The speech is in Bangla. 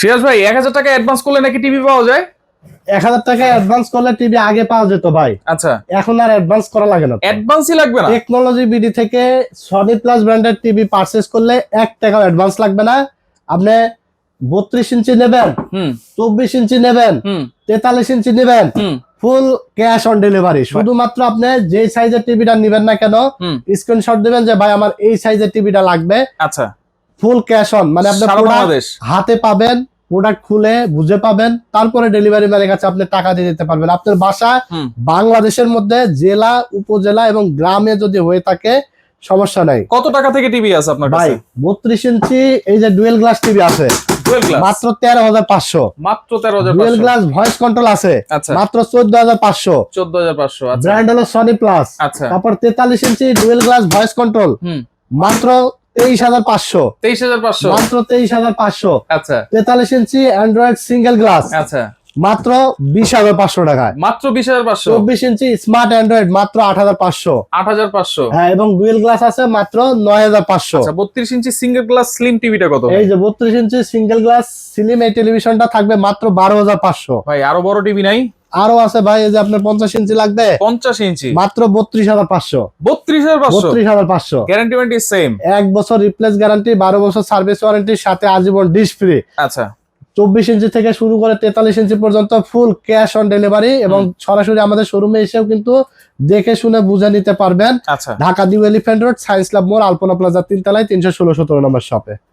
সিরাজ ভাই 1000 টাকা অ্যাডভান্স করলে নাকি টিভি পাওয়া যায়? 1000 টাকা অ্যাডভান্স করলে টিভি আগে পাওয়া যেত ভাই। আচ্ছা, এখন আর অ্যাডভান্স করা লাগে না। অ্যাডভান্সই লাগবে না? টেকনোলজি বিডি থেকে সনি প্লাস ব্র্যান্ডের টিভি পারচেজ করলে 1 টাকা অ্যাডভান্স লাগবে না। আপনি 32 ইঞ্চি নেবেন, 24 ইঞ্চি নেবেন, 43 ইঞ্চি নেবেন, ফুল ক্যাশ অন ডেলিভারি। শুধুমাত্র আপনি যে সাইজের টিভিটা নেবেন না কেন, স্ক্রিনশট দিবেন যে ভাই আমার এই সাইজের টিভিটা লাগবে। আচ্ছা, ফুল ক্যাশ অন, মানে আপনি বাংলাদেশ হাতে পাবেন, প্রোডাক্ট খুলে বুঝে পাবেন, তারপরে ডেলিভারি ম্যানের কাছে আপনি টাকা দিয়ে দিতে পারবেন। আপনার বাসা বাংলাদেশের মধ্যে জেলা, উপজেলা এবং গ্রামে যদি হয়ে থাকে সমস্যা নাই। কত টাকা থেকে টিভি আছে আপনার কাছে? ভাই 32 ইঞ্চি এই যে ডুয়েল গ্লাস টিভি আছে মাত্র 13,500। মাত্র 13,500। ডুয়েল গ্লাস ভয়েস কন্ট্রোল আছে মাত্র 14,500। 14,500। আচ্ছা, ব্র্যান্ড হলো সনি প্লাস। আচ্ছা, তারপর 43 ইঞ্চি ডুয়েল গ্লাস ভয়েস কন্ট্রোল মাত্র 23,500। 23,500 মাত্র 23,500। আচ্ছা, 43 ইঞ্চি অ্যান্ড্রয়েড সিঙ্গেল গ্লাস আচ্ছা, মাত্র 20,500 টাকায়। মাত্র 20,500। 24 ইঞ্চি স্মার্ট অ্যান্ড্রয়েড মাত্র 8,500। 8,500। হ্যাঁ, এবং ডুয়েল গ্লাস আছে মাত্র 9,500। আচ্ছা, 32 ইঞ্চি সিঙ্গেল গ্লাস স্লিম টিভিটা কত? এই যে 32 ইঞ্চি সিঙ্গেল গ্লাস স্লিম এই টেলিভিশনটা থাকবে মাত্র 12,500। ভাই আরো বড় টিভি নাই? আরো আছে ভাই, এই যে আপনার 50 ইঞ্চি লাগবে 50 ইঞ্চি মাত্র 32,500। 32,500। 32,500। Guarantee warranty same. 1 বছর রিপ্লেস গ্যারান্টি, 12 বছর সার্ভিস ওয়ারেন্টির সাথে আজীবন ডিশ ফ্রি। আচ্ছা, 24 ইঞ্চি থেকে শুরু করে 43 ইঞ্চি পর্যন্ত ফুল ক্যাশ অন ডেলিভারি, এবং সরাসরি আমাদের শোরুমে এসেও কিন্তু দেখে শুনে বুঝে নিতে পারবেন। আচ্ছা। Dhaka new elephant road, science lab মোড়, আলপনা প্লাজা 3 তলায় 316-17 নম্বর শপে।